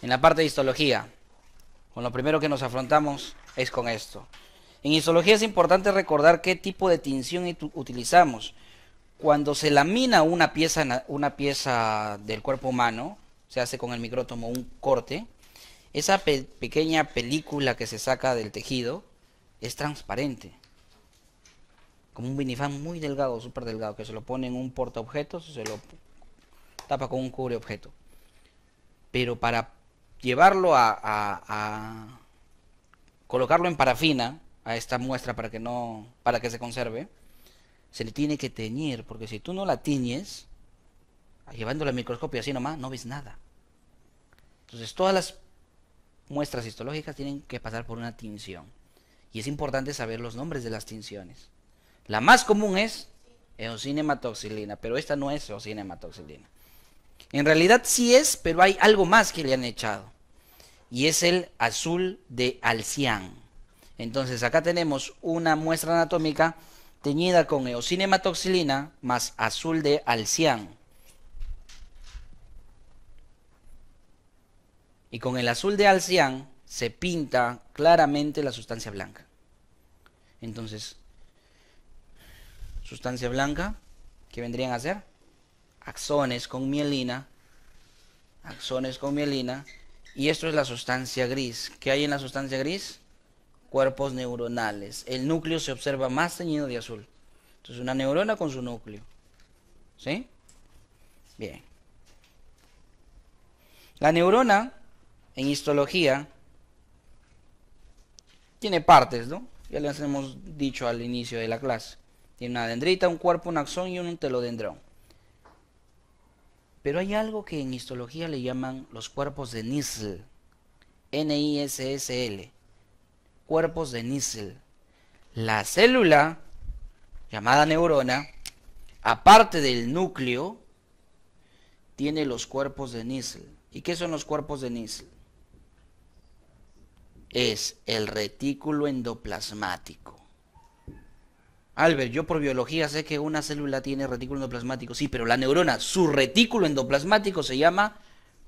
En la parte de histología, con lo primero que nos afrontamos es con esto. En histología es importante recordar qué tipo de tinción utilizamos. Cuando se lamina una pieza del cuerpo humano, se hace con el micrótomo un corte, esa pequeña película que se saca del tejido es transparente, como un vinifán muy delgado, súper delgado, que se lo pone en un portaobjetos, se lo tapa con un cubreobjeto. Pero para llevarlo a colocarlo en parafina a esta muestra para que se conserve, se le tiene que teñir, porque si tú no la tiñes, llevándola al microscopio así nomás, no ves nada. Entonces todas las muestras histológicas tienen que pasar por una tinción. Y es importante saber los nombres de las tinciones. La más común es eosinhematoxilina, pero esta no es eosinhematoxilina. En realidad sí es, pero hay algo más que le han echado. Y es el azul de Alcián. Entonces acá tenemos una muestra anatómica teñida con eosinhematoxilina más azul de Alcián. Y con el azul de Alcián se pinta claramente la sustancia blanca. Entonces, sustancia blanca, ¿qué vendrían a ser? Axones con mielina. Axones con mielina. Y esto es la sustancia gris. ¿Qué hay en la sustancia gris? Cuerpos neuronales. El núcleo se observa más teñido de azul. Entonces una neurona con su núcleo. ¿Sí? Bien. La neurona, en histología, tiene partes, ¿no? Ya les hemos dicho al inicio de la clase. Tiene una dendrita, un cuerpo, un axón y un telodendrón. Pero hay algo que en histología le llaman los cuerpos de Nissl. N-I-S-S-L. Cuerpos de Nissl. La célula, llamada neurona, aparte del núcleo, tiene los cuerpos de Nissl. ¿Y qué son los cuerpos de Nissl? Es el retículo endoplasmático. Albert, yo por biología sé que una célula tiene retículo endoplasmático. Sí, pero la neurona, su retículo endoplasmático se llama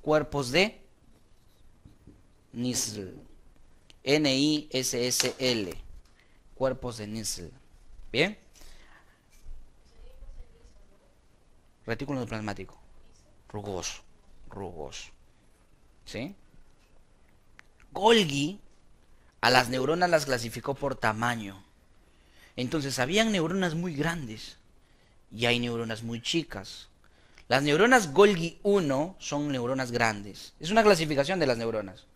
cuerpos de Nissl. N-I-S-S-L. Cuerpos de Nissl. ¿Bien? Retículo endoplasmático. Rugoso. Rugoso. ¿Sí? Golgi a las neuronas las clasificó por tamaño. Entonces, habían neuronas muy grandes y hay neuronas muy chicas. Las neuronas Golgi 1 son neuronas grandes. Es una clasificación de las neuronas.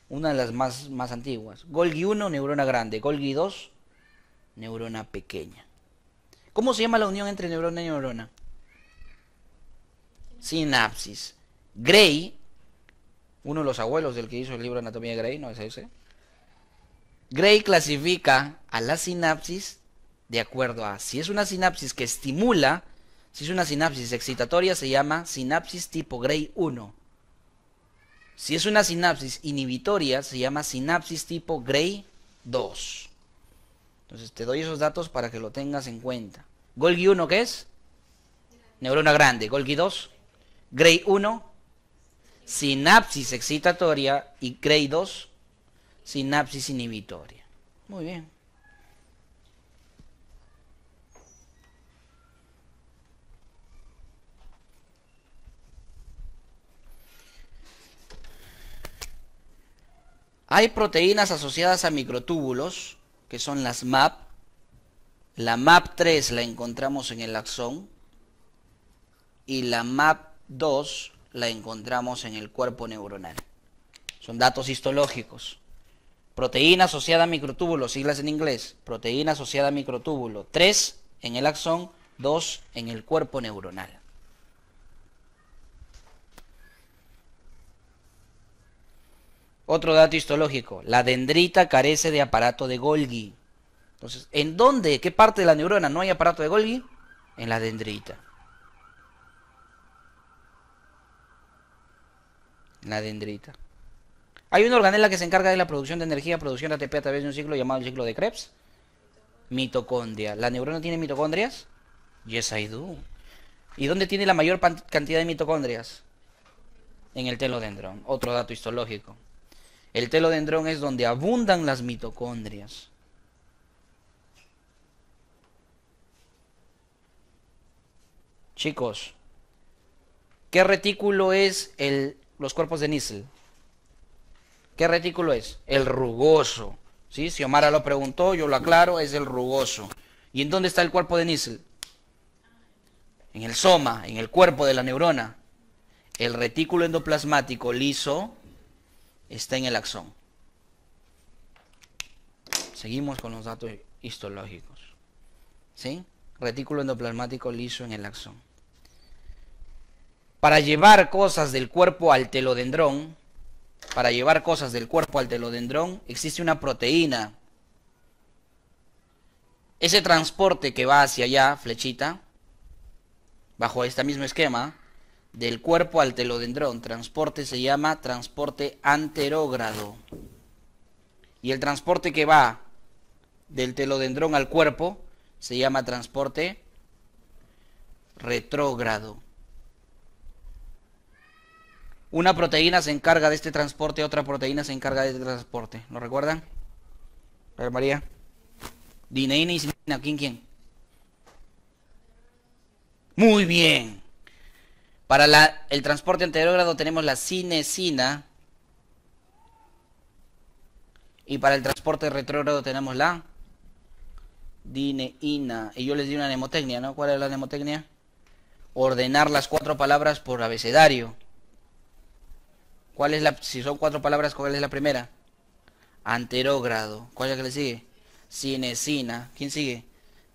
Una de las más antiguas. Golgi 1, neurona grande. Golgi 2, neurona pequeña. ¿Cómo se llama la unión entre neurona y neurona? Sinapsis. Gray, uno de los abuelos del que hizo el libro Anatomía de Gray, ¿no es ese? Gray clasifica a la sinapsis de acuerdo a si es una sinapsis que estimula, si es una sinapsis excitatoria se llama sinapsis tipo Gray 1. Si es una sinapsis inhibitoria se llama sinapsis tipo Gray 2. Entonces te doy esos datos para que lo tengas en cuenta. Golgi 1, ¿qué es? Neurona grande. Golgi 2, Gray 1, sinapsis excitatoria, y Gray 2, sinapsis inhibitoria. Muy bien. Hay proteínas asociadas a microtúbulos, que son las MAP. La MAP3 la encontramos en el axón y la MAP2 la encontramos en el cuerpo neuronal. Son datos histológicos. Proteína asociada a microtúbulo, siglas en inglés. Proteína asociada a microtúbulo. 3 en el axón, 2 en el cuerpo neuronal. Otro dato histológico. La dendrita carece de aparato de Golgi. Entonces, ¿en dónde? ¿Qué parte de la neurona no hay aparato de Golgi? En la dendrita. En la dendrita. Hay una organela que se encarga de la producción de energía, producción de ATP a través de un ciclo llamado el ciclo de Krebs. Mitocondria. ¿La neurona tiene mitocondrias? Yes, I do. ¿Y dónde tiene la mayor cantidad de mitocondrias? En el telodendrón. Otro dato histológico. El telodendrón es donde abundan las mitocondrias. Chicos, ¿qué retículo es los cuerpos de Nissl? ¿Qué retículo es? El rugoso. ¿Sí? Si Omara lo preguntó, yo lo aclaro, es el rugoso. ¿Y en dónde está el cuerpo de Nissl? En el soma, en el cuerpo de la neurona. El retículo endoplasmático liso está en el axón. Seguimos con los datos histológicos. ¿Sí? Retículo endoplasmático liso en el axón. Para llevar cosas del cuerpo al telodendrón, existe una proteína. Ese transporte que va hacia allá, flechita, bajo este mismo esquema, del cuerpo al telodendrón, transporte se llama transporte anterógrado. Y el transporte que va del telodendrón al cuerpo se llama transporte retrógrado. Una proteína se encarga de este transporte, otra proteína se encarga de este transporte. ¿Lo recuerdan? A ver, María. Dineína y cineína, ¿quién? Muy bien. Para el transporte anterógrado tenemos la cinesina. Y para el transporte retrógrado tenemos la dineína. Y yo les di una mnemotecnia, ¿no? ¿Cuál es la mnemotecnia? Ordenar las 4 palabras por abecedario. Si son 4 palabras, ¿cuál es la primera? Anterógrado. ¿Cuál es la que le sigue? Cinesina. ¿Quién sigue?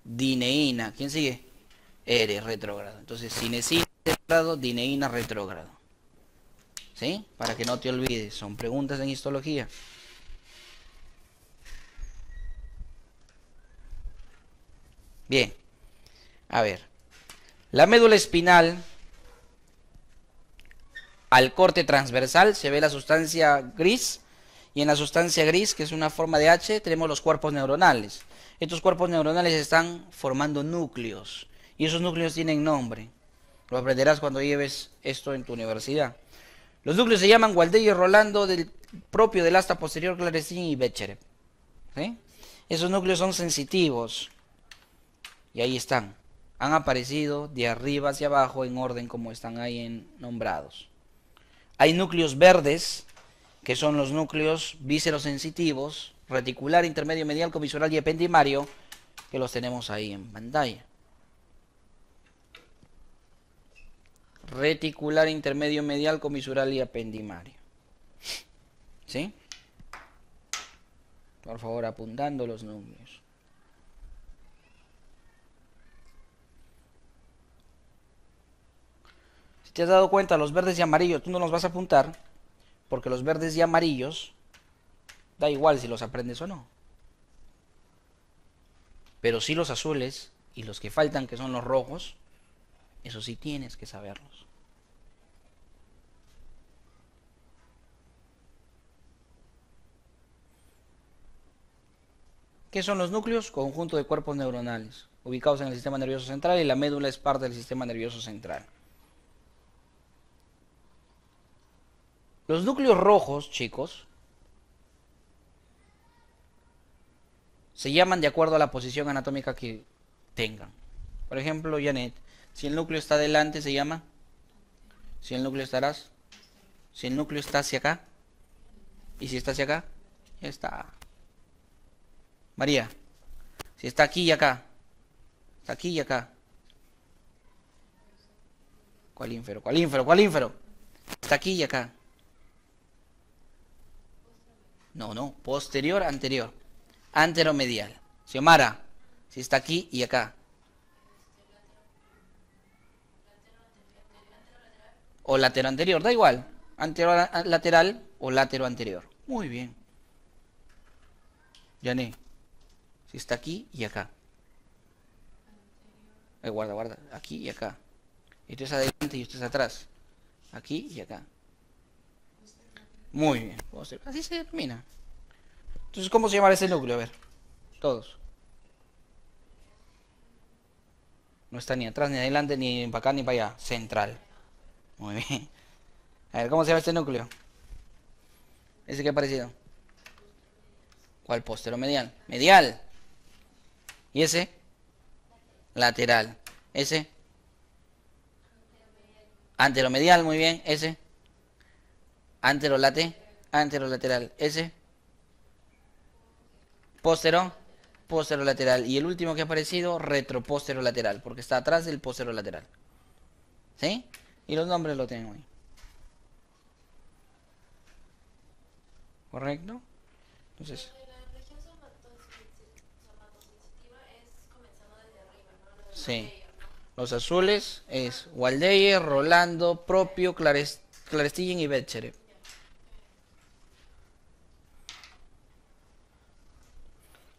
Dineína. ¿Quién sigue? Retrógrado. Entonces, cinesina, retrógrado, dineína, retrógrado. ¿Sí? Para que no te olvides. Son preguntas en histología. Bien. A ver. La médula espinal, al corte transversal se ve la sustancia gris, y en la sustancia gris, que es una forma de H, tenemos los cuerpos neuronales. Estos cuerpos neuronales están formando núcleos, y esos núcleos tienen nombre. Lo aprenderás cuando lleves esto en tu universidad. Los núcleos se llaman Waldeck y Rolando, propio del asta posterior Clarecin y Becherev. ¿Sí? Esos núcleos son sensitivos, y ahí están. Han aparecido de arriba hacia abajo en orden como están ahí nombrados. Hay núcleos verdes, que son los núcleos víscerosensitivos, reticular, intermedio, medial, comisural y ependimario, que los tenemos ahí en pantalla. Reticular, intermedio, medial, comisural y ependimario. ¿Sí? Por favor, apuntando los núcleos. Si te has dado cuenta, los verdes y amarillos, tú no los vas a apuntar, porque los verdes y amarillos, da igual si los aprendes o no. Pero sí los azules y los que faltan, que son los rojos, eso sí tienes que saberlos. ¿Qué son los núcleos? Conjunto de cuerpos neuronales, ubicados en el sistema nervioso central, y la médula es parte del sistema nervioso central. Los núcleos rojos, chicos, se llaman de acuerdo a la posición anatómica que tengan. Por ejemplo, Janet, si el núcleo está delante, se llama. Si el núcleo estarás. Si el núcleo está hacia acá. Y si está hacia acá, ya está. María, si está aquí y acá. Está aquí y acá. ¿Cuál ínfero? ¿Cuál ínfero? ¿Cuál ínfero? Está aquí y acá. No, posterior, anterior. Anteromedial. Xiomara, si está aquí y acá. O latero anterior, da igual. Anterior lateral o latero anterior. Muy bien. Yané, si está aquí y acá. Guarda. Aquí y acá. Esto es adelante y esto es atrás. Aquí y acá. Muy bien. Así se determina. Entonces, ¿cómo se llama ese núcleo? A ver. Todos. No está ni atrás, ni adelante, ni para acá, ni para allá. Central. Muy bien. A ver, ¿cómo se llama este núcleo? ¿Ese que ha parecido? ¿Cuál posteromedial? Medial. ¿Y ese? Lateral. ¿Ese? Anteromedial, muy bien. ¿Ese? Anterolate. Anterolateral. ¿Ese? Posterolateral. Y el último que ha aparecido, retroposterolateral, porque está atrás del posterolateral. ¿Sí? Y los nombres lo tengo ahí. ¿Correcto? Entonces, sí. Los azules es Waldeyer, Rolando, Propio, Clarestillen y Betchere.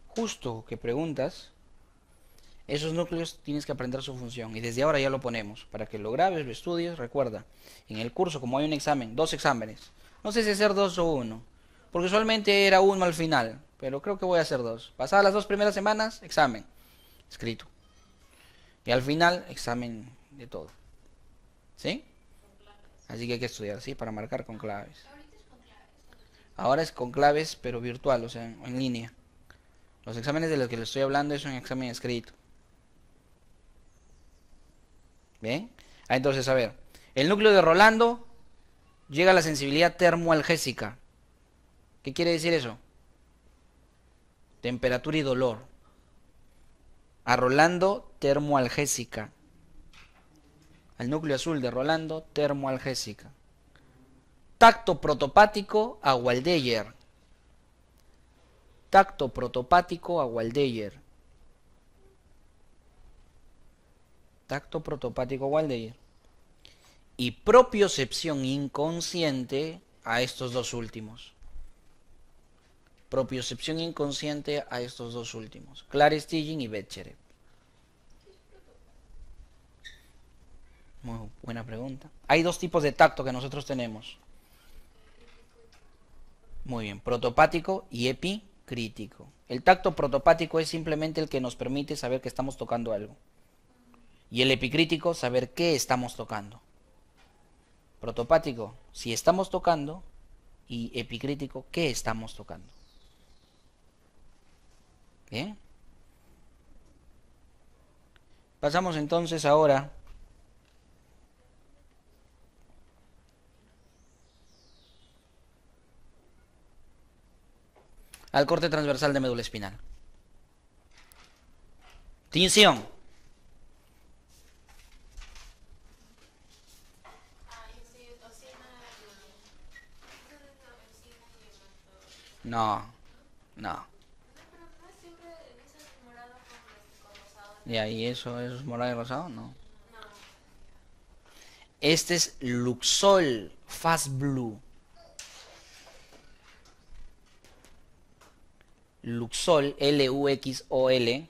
Justo que preguntas, esos núcleos tienes que aprender su función. Y desde ahora ya lo ponemos. Para que lo grabes, lo estudies, recuerda. En el curso, como hay un examen, 2 exámenes. No sé si hacer 2 o 1. Porque usualmente era 1 al final. Pero creo que voy a hacer 2. Pasadas las 2 primeras semanas, examen. Escrito. Y al final, examen de todo. ¿Sí? Así que hay que estudiar, ¿sí? Para marcar con claves. Ahora es con claves, pero virtual, o sea, en línea. Los exámenes de los que les estoy hablando es un examen escrito. ¿Bien? Entonces, a ver. El núcleo de Rolando llega a la sensibilidad termoalgésica. ¿Qué quiere decir eso? Temperatura y dolor. A Rolando, termoalgésica. Al núcleo azul de Rolando, termoalgésica. Tacto protopático a Waldeyer. Tacto protopático a Waldeyer. Tacto protopático a Waldeyer. Y propiocepción inconsciente a estos dos últimos. Propiocepción inconsciente a estos dos últimos. Clarestillen y Betchere. Muy buena pregunta. Hay dos tipos de tacto que nosotros tenemos. Muy bien, protopático y epicrítico. El tacto protopático es simplemente el que nos permite saber que estamos tocando algo. Y el epicrítico, saber qué estamos tocando. Protopático, si estamos tocando, y epicrítico, qué estamos tocando. Bien. Pasamos entonces ahora al corte transversal de médula espinal. Tinción. No, no. ¿Y ahí eso es morado y rosado? No. Este es Luxol Fast Blue. Luxol, Luxol,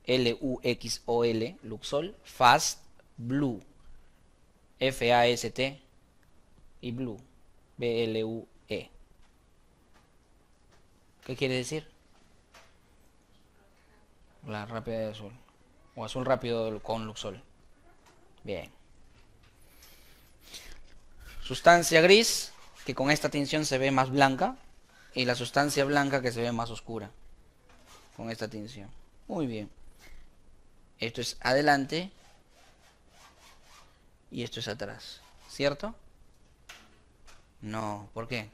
Luxol, Luxol Fast Blue. F-A-S-T y Blue. B-L-U-E. ¿Qué quiere decir? La rápida de azul. O azul rápido con Luxol. Bien. Sustancia gris, que con esta tinción se ve más blanca. Y la sustancia blanca que se ve más oscura. Con esta tinción. Muy bien. Esto es adelante. Y esto es atrás. ¿Cierto? No. ¿Por qué?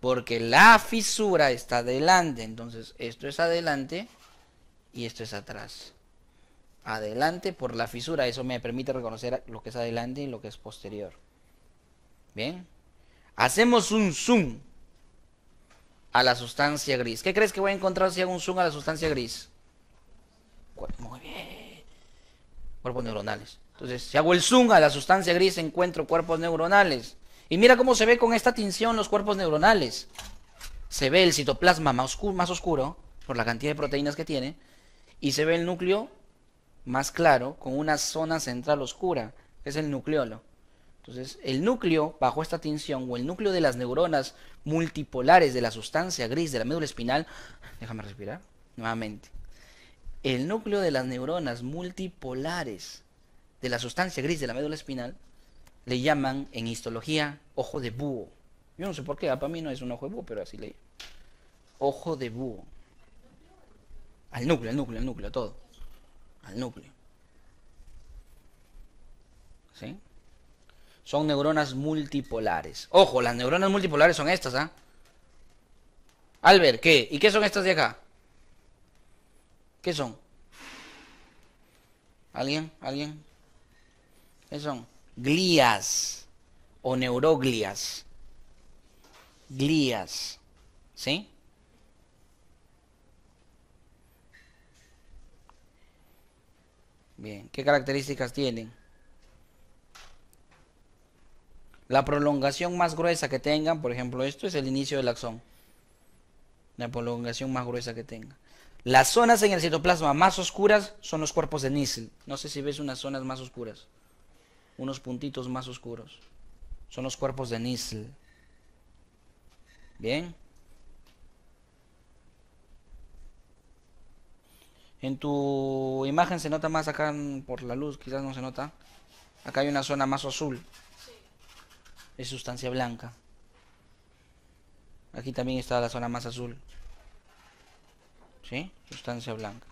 Porque la fisura está adelante. Entonces esto es adelante. Y esto es atrás. Adelante por la fisura. Eso me permite reconocer lo que es adelante y lo que es posterior. Bien. Hacemos un zoom a la sustancia gris. ¿Qué crees que voy a encontrar si hago un zoom a la sustancia gris? Muy bien. Cuerpos neuronales. Entonces, si hago el zoom a la sustancia gris, encuentro cuerpos neuronales. Y mira cómo se ve con esta tinción los cuerpos neuronales. Se ve el citoplasma más oscuro por la cantidad de proteínas que tiene. Y se ve el núcleo más claro con una zona central oscura, que es el nucleolo. Entonces, el núcleo, bajo esta tinción, o el núcleo de las neuronas multipolares de la sustancia gris de la médula espinal, déjame respirar nuevamente. El núcleo de las neuronas multipolares de la sustancia gris de la médula espinal le llaman en histología ojo de búho. Yo no sé por qué, para mí no es un ojo de búho, pero así le llaman. Ojo de búho. Al núcleo, todo. Al núcleo. ¿Sí? Son neuronas multipolares. Ojo, las neuronas multipolares son estas, ¿ah? Albert, ¿qué? ¿Y qué son estas de acá? ¿Qué son? ¿Alguien? ¿Alguien? ¿Qué son? Glías o neuroglias. Glías. ¿Sí? Bien. ¿Qué características tienen? La prolongación más gruesa que tengan, por ejemplo, esto es el inicio del axón. La prolongación más gruesa que tenga. Las zonas en el citoplasma más oscuras son los cuerpos de Nissl. No sé si ves unas zonas más oscuras. Unos puntitos más oscuros. Son los cuerpos de Nissl. Bien. En tu imagen se nota más acá por la luz, quizás no se nota. Acá hay una zona más azul. Es sustancia blanca. Aquí también está la zona más azul. ¿Sí? Sustancia blanca.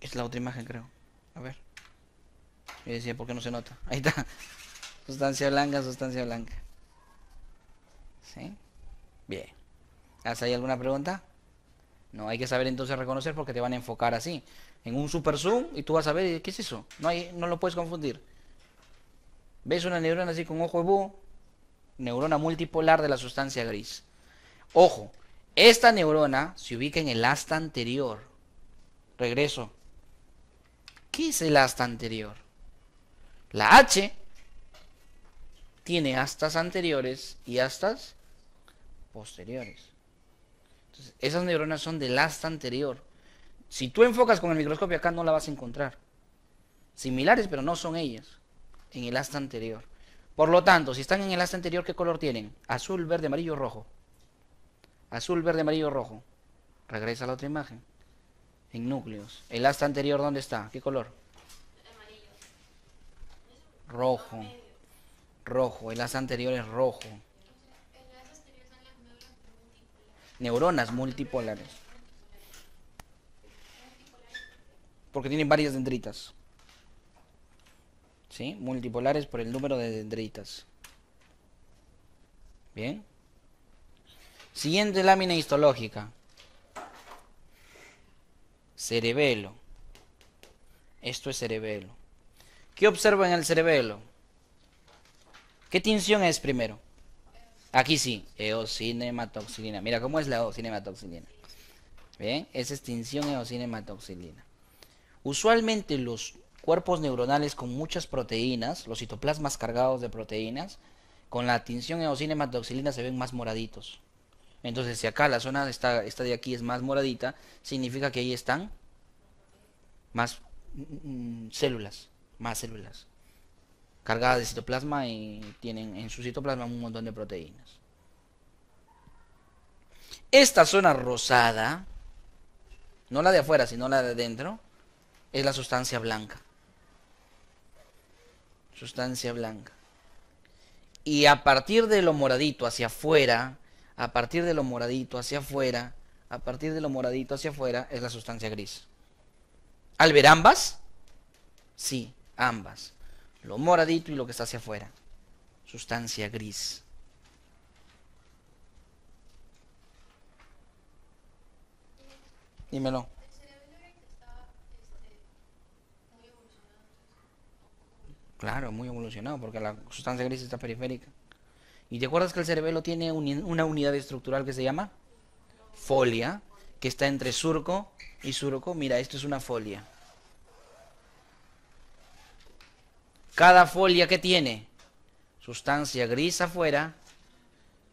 Es la otra imagen, creo. A ver. Yo decía, ¿por qué no se nota? Ahí está. Sustancia blanca, sustancia blanca. ¿Sí? Bien. ¿Has ahí alguna pregunta? No, hay que saber entonces reconocer porque te van a enfocar así. En un super zoom y tú vas a ver, ¿qué es eso? No lo puedes confundir. ¿Ves una neurona así con ojo de búho? Neurona multipolar de la sustancia gris. Ojo, esta neurona se ubica en el asta anterior. Regreso. ¿Qué es el asta anterior? La H tiene astas anteriores y astas posteriores. Entonces, esas neuronas son del asta anterior. Si tú enfocas con el microscopio acá no la vas a encontrar. Similares, pero no son ellas. En el asta anterior. Por lo tanto, si están en el asta anterior, ¿qué color tienen? Azul, verde, amarillo, rojo. Azul, verde, amarillo, rojo. Regresa a la otra imagen. En núcleos. ¿El asta anterior dónde está? ¿Qué color? Rojo. Rojo. El asta anterior es rojo. Neuronas multipolares. Porque tienen varias dendritas. ¿Sí? Multipolares por el número de dendritas. Bien. Siguiente lámina histológica. Cerebelo. Esto es cerebelo. ¿Qué observo en el cerebelo? ¿Qué tinción es primero? Aquí sí, eosinematoxilina. Mira cómo es la eosinematoxilina. Bien, esa es tinción eosinematoxilina. Usualmente los cuerpos neuronales con muchas proteínas, los citoplasmas cargados de proteínas, con la tinción eosinematoxilina se ven más moraditos. Entonces, si acá la zona esta de aquí es más moradita, significa que ahí están más células, cargadas de citoplasma y tienen en su citoplasma un montón de proteínas. Esta zona rosada, no la de afuera, sino la de adentro, es la sustancia blanca. Sustancia blanca. Y a partir de lo moradito hacia afuera, a partir de lo moradito hacia afuera, a partir de lo moradito hacia afuera, es la sustancia gris. ¿Al ver ambas? Sí, ambas. Lo moradito y lo que está hacia afuera. Sustancia gris. Dímelo. Claro, muy evolucionado, porque la sustancia gris está periférica. ¿Y te acuerdas que el cerebelo tiene una unidad estructural que se llama folia, que está entre surco y surco? Mira, esto es una folia. Cada folia que tiene sustancia gris afuera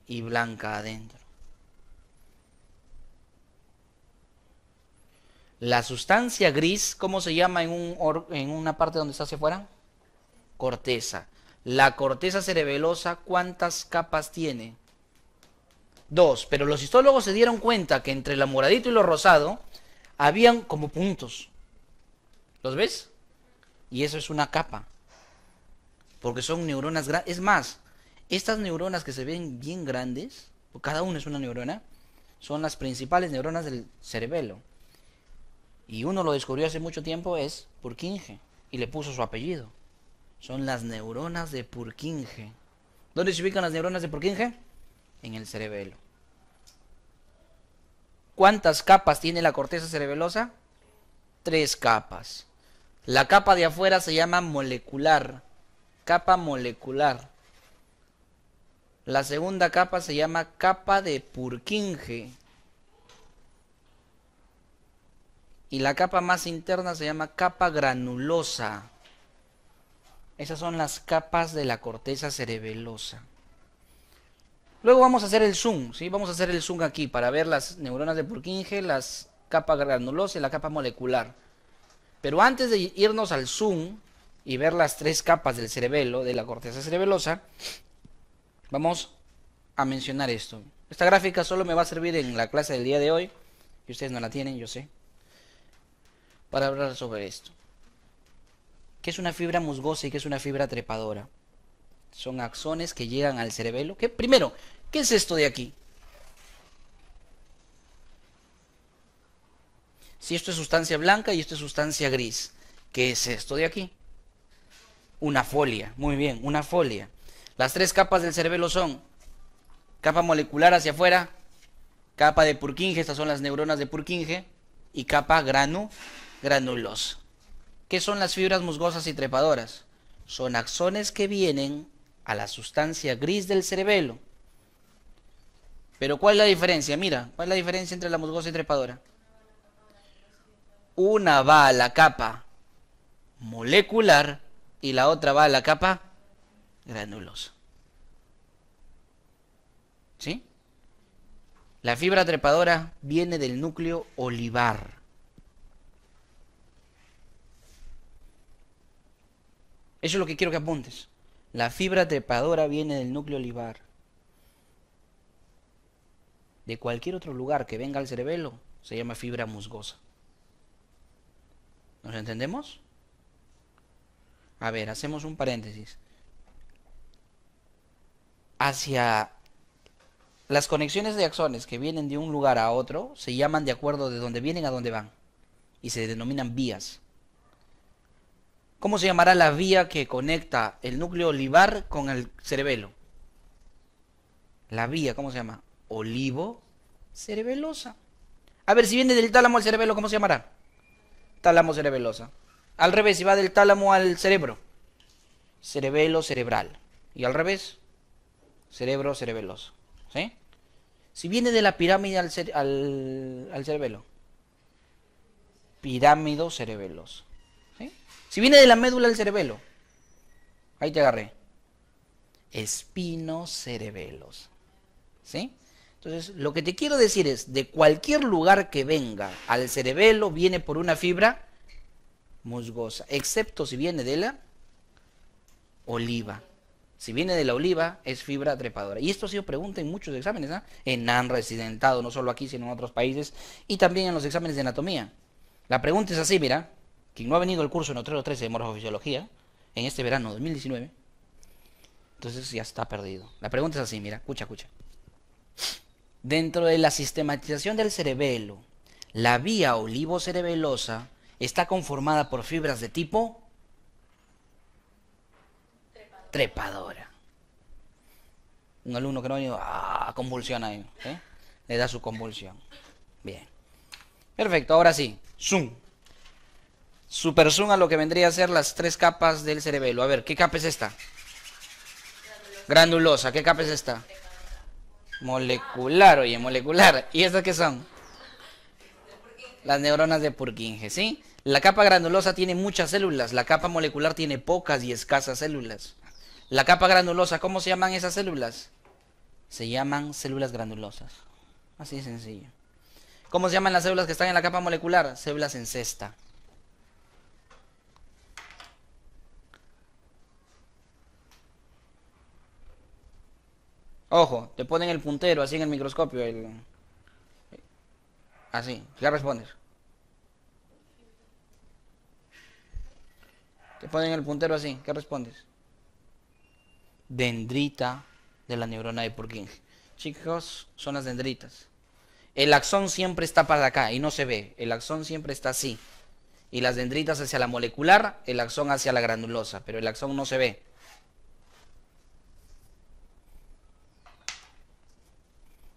y blanca adentro. La sustancia gris, ¿cómo se llama en una parte donde está hacia afuera? Corteza. La corteza cerebelosa, ¿cuántas capas tiene? 2. Pero los histólogos se dieron cuenta que entre lo moradito y lo rosado habían como puntos. ¿Los ves? Y eso es una capa, porque son neuronas grandes. Es más, estas neuronas que se ven bien grandes, cada una es una neurona, son las principales neuronas del cerebelo. Y uno lo descubrió hace mucho tiempo, es Purkinje, y le puso su apellido. Son las neuronas de Purkinje. ¿Dónde se ubican las neuronas de Purkinje? En el cerebelo. ¿Cuántas capas tiene la corteza cerebelosa? 3 capas. La capa de afuera se llama molecular, capa molecular. La segunda capa se llama capa de Purkinje. Y la capa más interna se llama capa granulosa. Esas son las capas de la corteza cerebelosa. Luego vamos a hacer el zoom, ¿sí? Vamos a hacer el zoom aquí para ver las neuronas de Purkinje, las capas granulosas y la capa molecular. Pero antes de irnos al zoom y ver las 3 capas del cerebelo, de la corteza cerebelosa, vamos a mencionar esto. Esta gráfica solo me va a servir en la clase del día de hoy, y ustedes no la tienen, yo sé, para hablar sobre esto. ¿Qué es una fibra musgosa y qué es una fibra trepadora? Son axones que llegan al cerebelo. Primero, ¿qué es esto de aquí? Si esto es sustancia blanca y esto es sustancia gris, ¿qué es esto de aquí? Una folia. Muy bien, una folia. Las 3 capas del cerebelo son capa molecular hacia afuera, capa de Purkinje, estas son las neuronas de Purkinje, y capa granulosa. ¿Qué son las fibras musgosas y trepadoras? Son axones que vienen a la sustancia gris del cerebelo. Pero ¿cuál es la diferencia? Mira, ¿cuál es la diferencia entre la musgosa y trepadora? Una va a la capa molecular y la otra va a la capa granulosa. ¿Sí? La fibra trepadora viene del núcleo olivar. Eso es lo que quiero que apuntes. La fibra trepadora viene del núcleo olivar. De cualquier otro lugar que venga al cerebelo se llama fibra musgosa. ¿Nos entendemos? A ver, hacemos un paréntesis. Hacia las conexiones de axones que vienen de un lugar a otro se llaman de acuerdo de dónde vienen a dónde van. Y se denominan vías. ¿Cómo se llamará la vía que conecta el núcleo olivar con el cerebelo? La vía, ¿cómo se llama? Olivo-cerebelosa. A ver, si viene del tálamo al cerebelo, ¿cómo se llamará? Tálamo cerebelosa. Al revés, si va del tálamo al cerebro, cerebelo cerebral. Y al revés, cerebro cerebeloso. ¿Sí? Si viene de la pirámide al cerebelo, pirámido cerebeloso. ¿Sí? Si viene de la médula al cerebelo, ahí te agarré, espinocerebelos. ¿Sí? Entonces, lo que te quiero decir es, de cualquier lugar que venga al cerebelo, viene por una fibra musgosa, excepto si viene de la oliva. Si viene de la oliva, es fibra trepadora. Y esto ha sido pregunta en muchos exámenes, ¿eh? En NAN residentado, no solo aquí, sino en otros países, y también en los exámenes de anatomía. La pregunta es así, mira, quien no ha venido al curso en Otrero 13 de morfofisiología, en este verano 2019, entonces ya está perdido. La pregunta es así, mira, escucha. Dentro de la sistematización del cerebelo, la vía olivocerebelosa está conformada por fibras de tipo trepadora. Un alumno que no ha venido, convulsiona ahí, ¿eh? Le da su convulsión. Bien. Perfecto, ahora sí, zoom. Super zoom a lo que vendría a ser las 3 capas del cerebelo. A ver, ¿qué capa es esta? Granulosa. ¿Qué capa es esta? Molecular, oye, molecular. ¿Y estas qué son? Las neuronas de Purkinje, ¿sí? La capa granulosa tiene muchas células, la capa molecular tiene pocas y escasas células. La capa granulosa, ¿cómo se llaman esas células? Se llaman células granulosas. Así de sencillo. ¿Cómo se llaman las células que están en la capa molecular? Células en cesta. Ojo, te ponen el puntero así en el microscopio. Así, ya respondes. Te ponen el puntero así. ¿Qué respondes? Dendrita de la neurona de Purkinje. Chicos, son las dendritas. El axón siempre está para acá y no se ve. El axón siempre está así. Y las dendritas hacia la molecular, el axón hacia la granulosa. Pero el axón no se ve.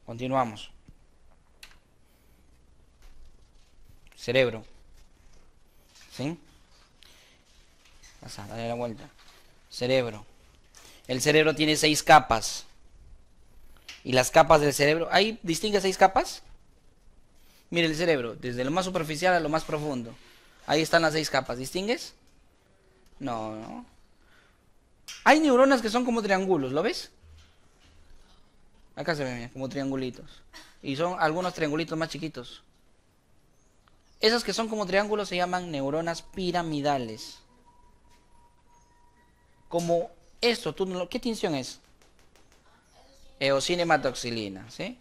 Continuamos. Cerebro. ¿Sí? Pasa, dale la vuelta. Cerebro. El cerebro tiene 6 capas. Y las capas del cerebro... ¿Ahí distingue 6 capas? Mire el cerebro, desde lo más superficial a lo más profundo. Ahí están las 6 capas. ¿Distingues? No, no. Hay neuronas que son como triángulos, ¿lo ves? Acá se ven como triangulitos. Y son algunos triangulitos más chiquitos. Esas que son como triángulos se llaman neuronas piramidales. Como esto, ¿qué tinción es? Eosinhematoxilina, ¿sí?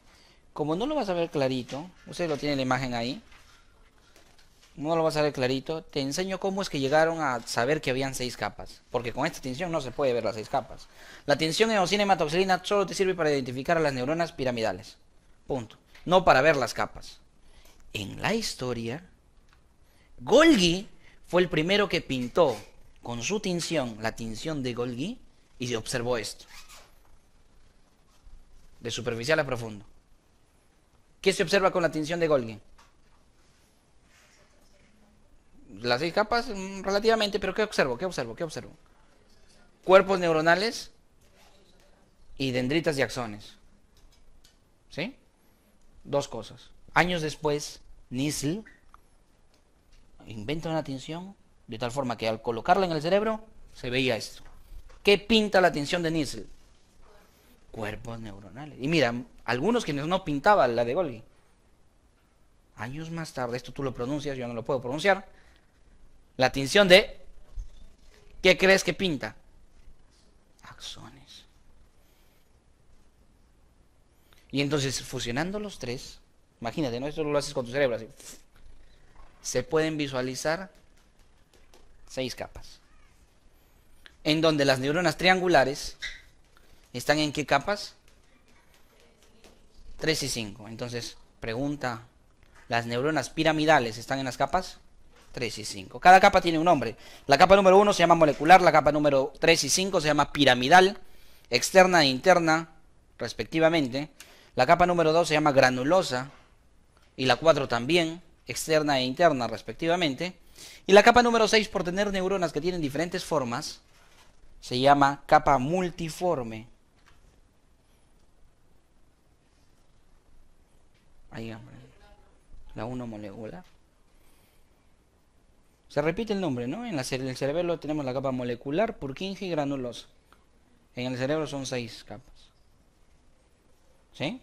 Como no lo vas a ver clarito, usted lo tiene la imagen ahí. No lo vas a ver clarito. Te enseño cómo es que llegaron a saber que habían 6 capas. Porque con esta tinción no se puede ver las 6 capas. La tinción eosinhematoxilina solo te sirve para identificar a las neuronas piramidales. Punto. No para ver las capas. En la historia, Golgi fue el primero que pintó con su tinción, la tinción de Golgi, y se observó esto. De superficial a profundo. ¿Qué se observa con la tinción de Golgi? Las 6 capas, relativamente, pero ¿qué observo? ¿Qué observo? ¿Qué observo? Cuerpos neuronales y dendritas y axones. ¿Sí? 2 cosas. Años después, Nissl inventa una tinción de tal forma que al colocarla en el cerebro se veía esto. ¿Qué pinta la tinción de Nissl? Cuerpos neuronales. Y mira, algunos quienes no pintaban la de Golgi. Años más tarde, esto tú lo pronuncias, yo no lo puedo pronunciar. La tinción de... ¿Qué crees que pinta? Axones. Y entonces, fusionando los 3, imagínate, ¿no? Esto lo haces con tu cerebro así. Se pueden visualizar 6 capas. En donde las neuronas triangulares están en qué capas? 3 y 5. Entonces, pregunta, ¿las neuronas piramidales están en las capas? 3 y 5. Cada capa tiene un nombre. La capa número 1 se llama molecular, la capa número 3 y 5 se llama piramidal, externa e interna, respectivamente. La capa número 2 se llama granulosa, y la 4 también, externa e interna, respectivamente. Y la capa número 6, por tener neuronas que tienen diferentes formas, se llama capa multiforme. Ahí, hombre. La 1 molecular. Se repite el nombre, ¿no? En el cerebelo tenemos la capa molecular, Purkinje y granulosa. En el cerebro son 6 capas. ¿Sí?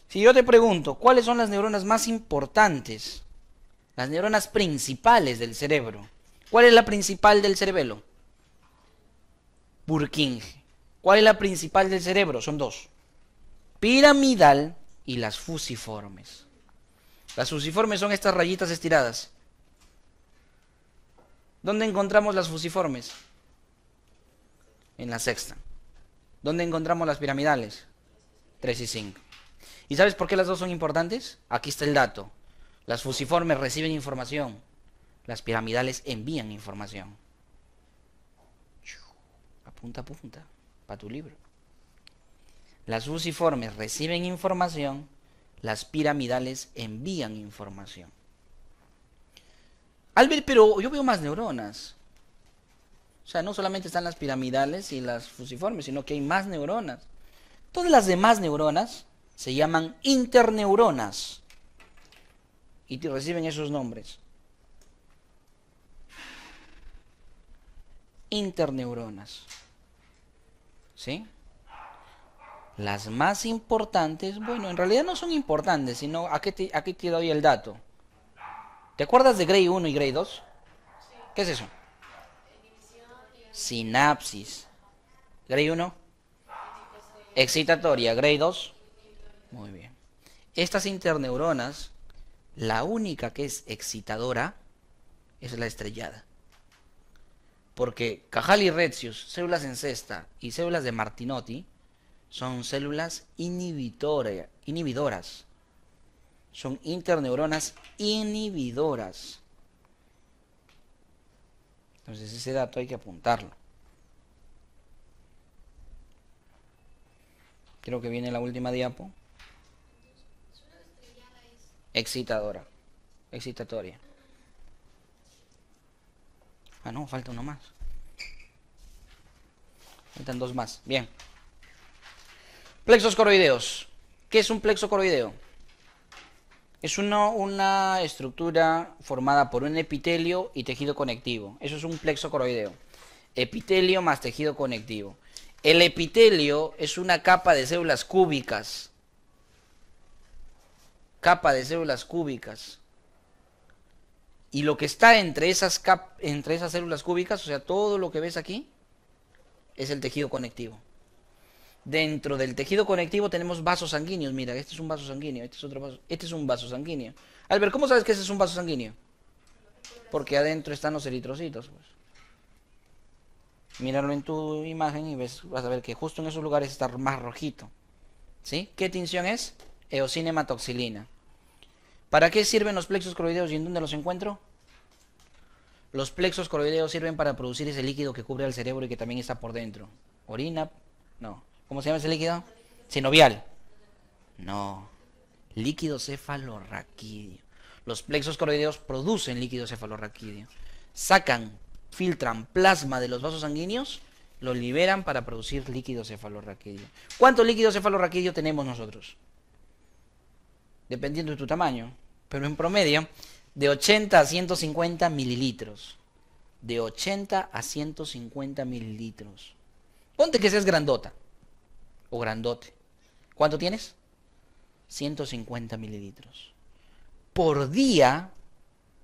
Si yo te pregunto, ¿cuáles son las neuronas más importantes? Las neuronas principales del cerebro. ¿Cuál es la principal del cerebelo? Purkinje. ¿Cuál es la principal del cerebro? Son 2. Piramidal y las fusiformes. Las fusiformes son estas rayitas estiradas. ¿Dónde encontramos las fusiformes? En la 6ª. ¿Dónde encontramos las piramidales? 3 y 5. ¿Y sabes por qué las 2 son importantes? Aquí está el dato. Las fusiformes reciben información. Las piramidales envían información. Apunta, apunta. Para tu libro. Las fusiformes reciben información. Las piramidales envían información. Albert, pero yo veo más neuronas. O sea, no solamente están las piramidales y las fusiformes, sino que hay más neuronas. Todas las demás neuronas se llaman interneuronas. Y reciben esos nombres. Interneuronas. ¿Sí? Las más importantes, bueno, en realidad no son importantes, sino aquí te doy el dato. ¿Te acuerdas de Gray 1 y Gray 2? ¿Qué es eso? Sinapsis. Gray 1, excitatoria. Gray 2, muy bien. Estas interneuronas, la única que es excitadora es la estrellada. Porque Cajal y Retzius, células en cesta y células de Martinotti, son células inhibidoras. Son interneuronas inhibidoras. Entonces ese dato hay que apuntarlo. Creo que viene la última diapo. Excitadora. Excitatoria. Ah, no, falta uno más. Faltan dos más. Bien. Plexos coroideos. ¿Qué es un plexo coroideo? Es una estructura formada por un epitelio y tejido conectivo. Eso es un plexo coroideo. Epitelio más tejido conectivo. El epitelio es una capa de células cúbicas. Capa de células cúbicas. Y lo que está entre esas células cúbicas, o sea, todo lo que ves aquí, es el tejido conectivo. Dentro del tejido conectivo tenemos vasos sanguíneos. Mira, este es un vaso sanguíneo, este es otro vaso. Este es un vaso sanguíneo. Albert, ¿cómo sabes que ese es un vaso sanguíneo? Porque adentro están los eritrocitos, pues. Míralo en tu imagen y vas a ver que justo en esos lugares está más rojito. ¿Sí? ¿Qué tinción es? Eosinema-toxilina. ¿Para qué sirven los plexos coroideos y en dónde los encuentro? Los plexos coroideos sirven para producir ese líquido que cubre el cerebro y que también está por dentro. Orina, no. ¿Cómo se llama ese líquido? Sinovial. No. Líquido cefalorraquídeo. Los plexos coroideos producen líquido cefalorraquídeo. Filtran plasma de los vasos sanguíneos, lo liberan para producir líquido cefalorraquídeo. ¿Cuánto líquido cefalorraquídeo tenemos nosotros? Dependiendo de tu tamaño, pero en promedio de 80 a 150 mililitros. De 80 a 150 mililitros. Ponte que seas grandota o grandote. ¿Cuánto tienes? 150 mililitros. Por día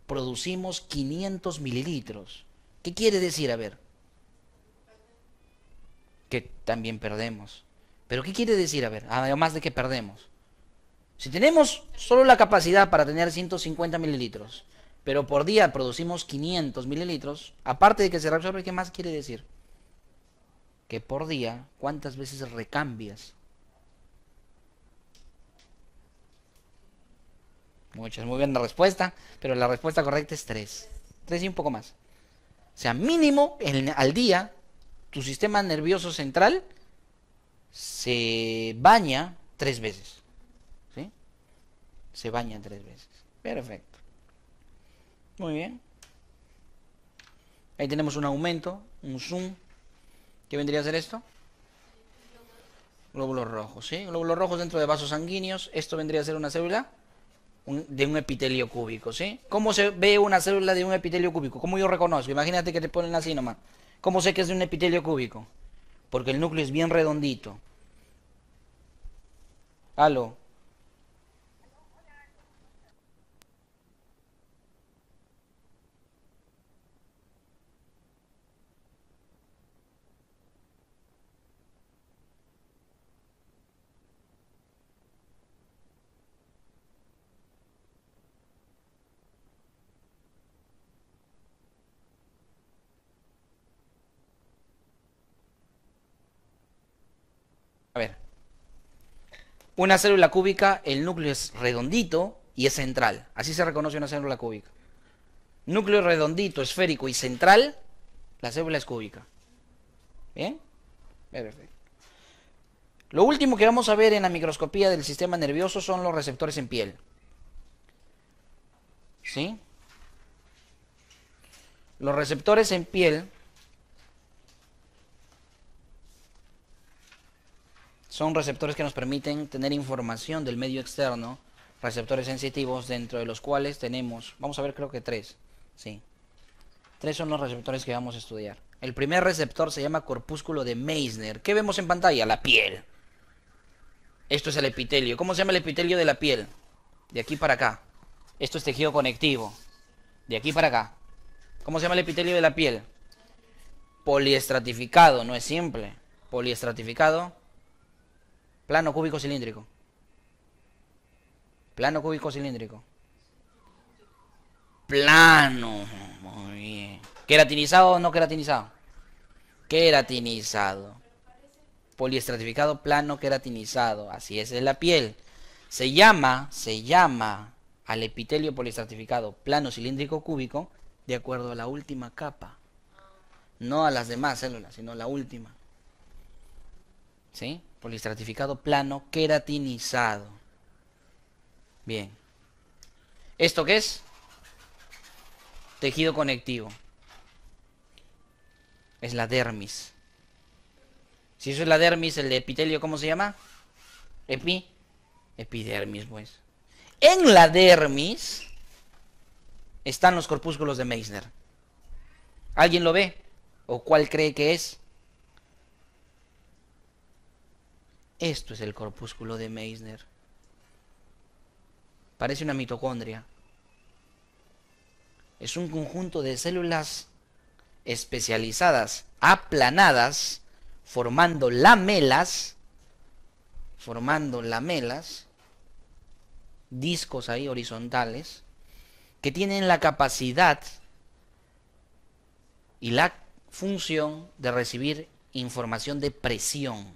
producimos 500 mililitros. ¿Qué quiere decir? A ver. Que también perdemos. ¿Pero qué quiere decir? A ver, además de que perdemos. Si tenemos solo la capacidad para tener 150 mililitros, pero por día producimos 500 mililitros, aparte de que se reabsorbe, ¿qué más quiere decir? Que por día, ¿cuántas veces recambias? Muchas, muy bien la respuesta, pero la respuesta correcta es 3. 3 y un poco más. O sea, mínimo al día, tu sistema nervioso central se baña 3 veces. ¿Sí? Se baña 3 veces. Perfecto. Muy bien. Ahí tenemos un aumento, un zoom. ¿Qué vendría a ser esto? Glóbulos rojos, ¿sí? Glóbulos rojos dentro de vasos sanguíneos. Esto vendría a ser una célula de un epitelio cúbico, ¿sí? ¿Cómo se ve una célula de un epitelio cúbico? ¿Cómo yo reconozco? Imagínate que te ponen así nomás. ¿Cómo sé que es de un epitelio cúbico? Porque el núcleo es bien redondito. Aló. A ver. Una célula cúbica, el núcleo es redondito y es central. Así se reconoce una célula cúbica. Núcleo redondito, esférico y central, la célula es cúbica. ¿Bien? Perfecto. Lo último que vamos a ver en la microscopía del sistema nervioso son los receptores en piel. ¿Sí? Los receptores en piel son receptores que nos permiten tener información del medio externo, receptores sensitivos dentro de los cuales tenemos, vamos a ver, creo que 3. Sí. 3 son los receptores que vamos a estudiar. El primer receptor se llama corpúsculo de Meissner. ¿Qué vemos en pantalla? La piel. Esto es el epitelio. ¿Cómo se llama el epitelio de la piel? De aquí para acá. Esto es tejido conectivo. De aquí para acá. ¿Cómo se llama el epitelio de la piel? Poliestratificado, no es simple. Poliestratificado. Plano cúbico cilíndrico. Plano cúbico cilíndrico. Plano. Muy bien. ¿Queratinizado o no queratinizado? Queratinizado. Poliestratificado plano queratinizado. Así es la piel. Se llama al epitelio poliestratificado plano cilíndrico cúbico de acuerdo a la última capa. No a las demás células, sino la última. ¿Sí? Poliestratificado plano queratinizado. Bien. ¿Esto qué es? Tejido conectivo. Es la dermis. Si eso es la dermis, el epitelio, ¿cómo se llama? Epidermis, pues. En la dermis están los corpúsculos de Meissner. ¿Alguien lo ve? ¿O cuál cree que es? Esto es el corpúsculo de Meissner. Parece una mitocondria. Es un conjunto de células especializadas, aplanadas, formando lamelas, discos ahí horizontales, que tienen la capacidad y la función de recibir información de presión.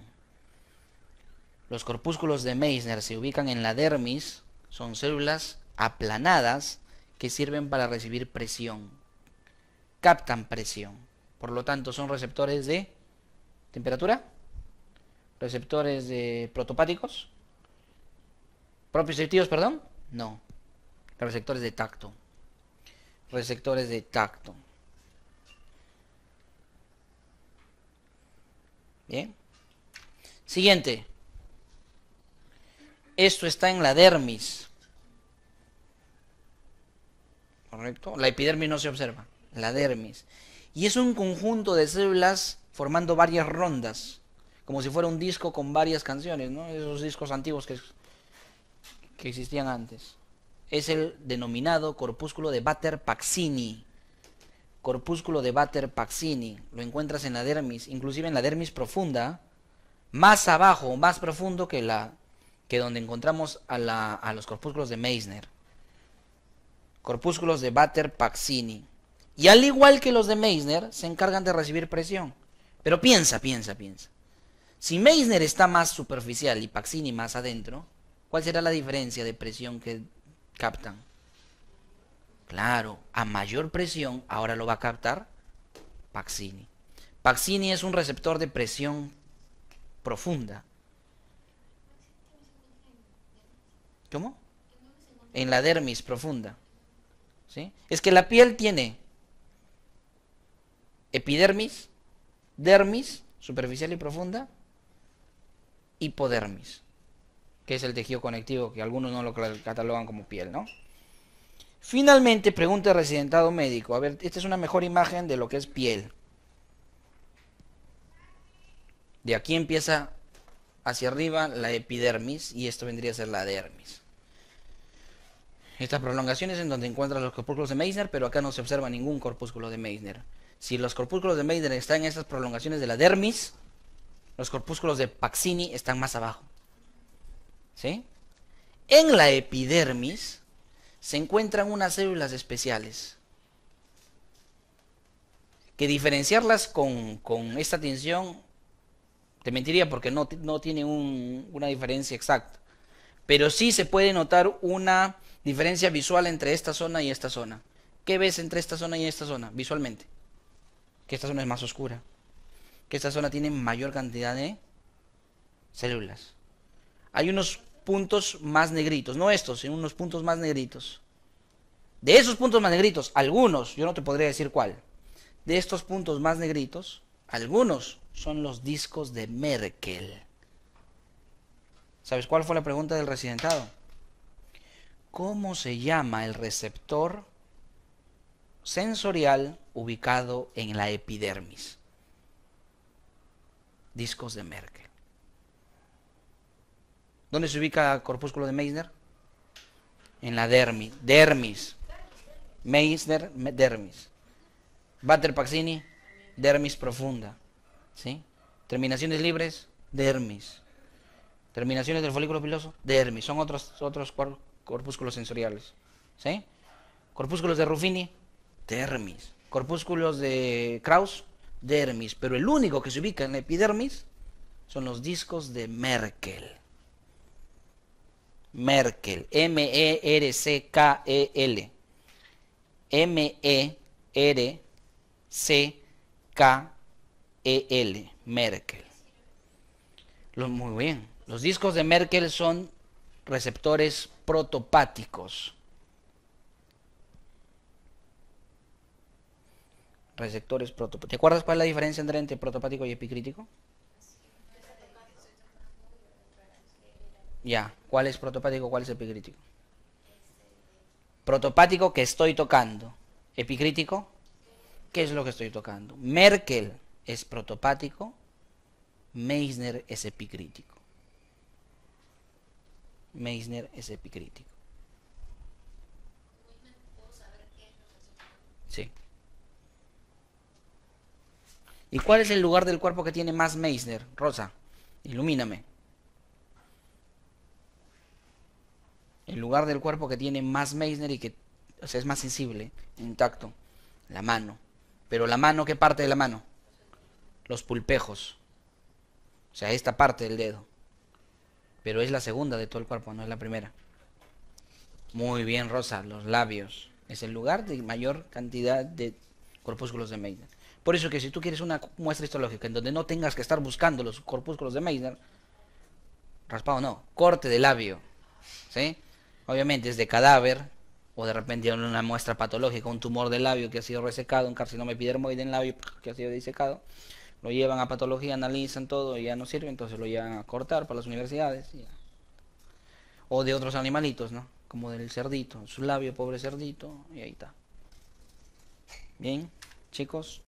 Los corpúsculos de Meissner se ubican en la dermis, son células aplanadas que sirven para recibir presión, captan presión, por lo tanto son receptores de temperatura, receptores de protopáticos, propioceptivos, perdón, no, receptores de tacto, Bien. Siguiente. Esto está en la dermis. ¿Correcto? La epidermis no se observa. La dermis. Y es un conjunto de células formando varias rondas. Como si fuera un disco con varias canciones, ¿no? Esos discos antiguos que existían antes. Es el denominado corpúsculo de Batter-Paxini. Corpúsculo de Batter-Paxini. Lo encuentras en la dermis, inclusive en la dermis profunda, más abajo, más profundo que donde encontramos a los corpúsculos de Meissner. Corpúsculos de Batter-Paxini. Y al igual que los de Meissner, se encargan de recibir presión. Pero piensa. Si Meissner está más superficial y Paxini más adentro, ¿cuál será la diferencia de presión que captan? Claro, a mayor presión, ahora lo va a captar Paxini. Paxini es un receptor de presión profunda. ¿Cómo? En la dermis profunda. ¿Sí? Es que la piel tiene epidermis, dermis, superficial y profunda, hipodermis, que es el tejido conectivo, que algunos no lo catalogan como piel, ¿no? Finalmente, pregunta de residentado médico. A ver, esta es una mejor imagen de lo que es piel. De aquí empieza hacia arriba la epidermis y esto vendría a ser la dermis. Estas prolongaciones en donde encuentran los corpúsculos de Meissner, pero acá no se observa ningún corpúsculo de Meissner. Si los corpúsculos de Meissner están en estas prolongaciones de la dermis, los corpúsculos de Paxini están más abajo. ¿Sí? En la epidermis se encuentran unas células especiales que diferenciarlas con esta tinción te mentiría porque no tiene una diferencia exacta, pero sí se puede notar una diferencia visual entre esta zona y esta zona. ¿Qué ves entre esta zona y esta zona visualmente? Que esta zona es más oscura, que esta zona tiene mayor cantidad de células. Hay unos puntos más negritos, no estos, sino unos puntos más negritos. De esos puntos más negritos, algunos, yo no te podría decir cuál, de estos puntos más negritos, algunos son los discos de Merkel. ¿Sabes cuál fue la pregunta del residentado? ¿Cómo se llama el receptor sensorial ubicado en la epidermis? Discos de Merkel. ¿Dónde se ubica el corpúsculo de Meissner? En la dermis. Meissner, dermis. Batter-Paxini, dermis profunda. ¿Sí? Terminaciones libres, dermis. Terminaciones del folículo piloso, dermis. Son otros corpúsculos sensoriales. ¿Sí? Corpúsculos de Ruffini, dermis. corpúsculos de Krauss, dermis, pero el único que se ubica en la epidermis son los discos de Merkel. Merkel, M-E-R-C-K-E-L. M-E-R-C-K-E-L. Merkel. Muy bien. Los discos de Merkel son receptores protopáticos. Receptores protopáticos. ¿Te acuerdas cuál es la diferencia entre protopático y epicrítico? Ya. ¿Cuál es protopático? ¿Cuál es epicrítico? Protopático, que estoy tocando. Epicrítico, ¿qué es lo que estoy tocando? Merkel es protopático, Meissner es epicrítico. Meissner es epicrítico. Sí. ¿Y cuál es el lugar del cuerpo que tiene más Meissner? Rosa, ilumíname. El lugar del cuerpo que tiene más Meissner y que, o sea, es más sensible, intacto. La mano. Pero la mano, ¿qué parte de la mano? Los pulpejos. O sea, esta parte del dedo. Pero es la segunda de todo el cuerpo, no es la primera. Muy bien, Rosa, los labios. Es el lugar de mayor cantidad de corpúsculos de Meissner. Por eso que si tú quieres una muestra histológica en donde no tengas que estar buscando los corpúsculos de Meissner, raspado no, corte de labio, ¿sí? Obviamente es de cadáver, o de repente una muestra patológica, un tumor del labio que ha sido resecado, un carcinoma epidermoide en el labio que ha sido disecado, lo llevan a patología, analizan todo y ya no sirve, entonces lo llevan a cortar para las universidades. O de otros animalitos, ¿no? Como del cerdito, su labio, pobre cerdito, y ahí está. Bien, chicos.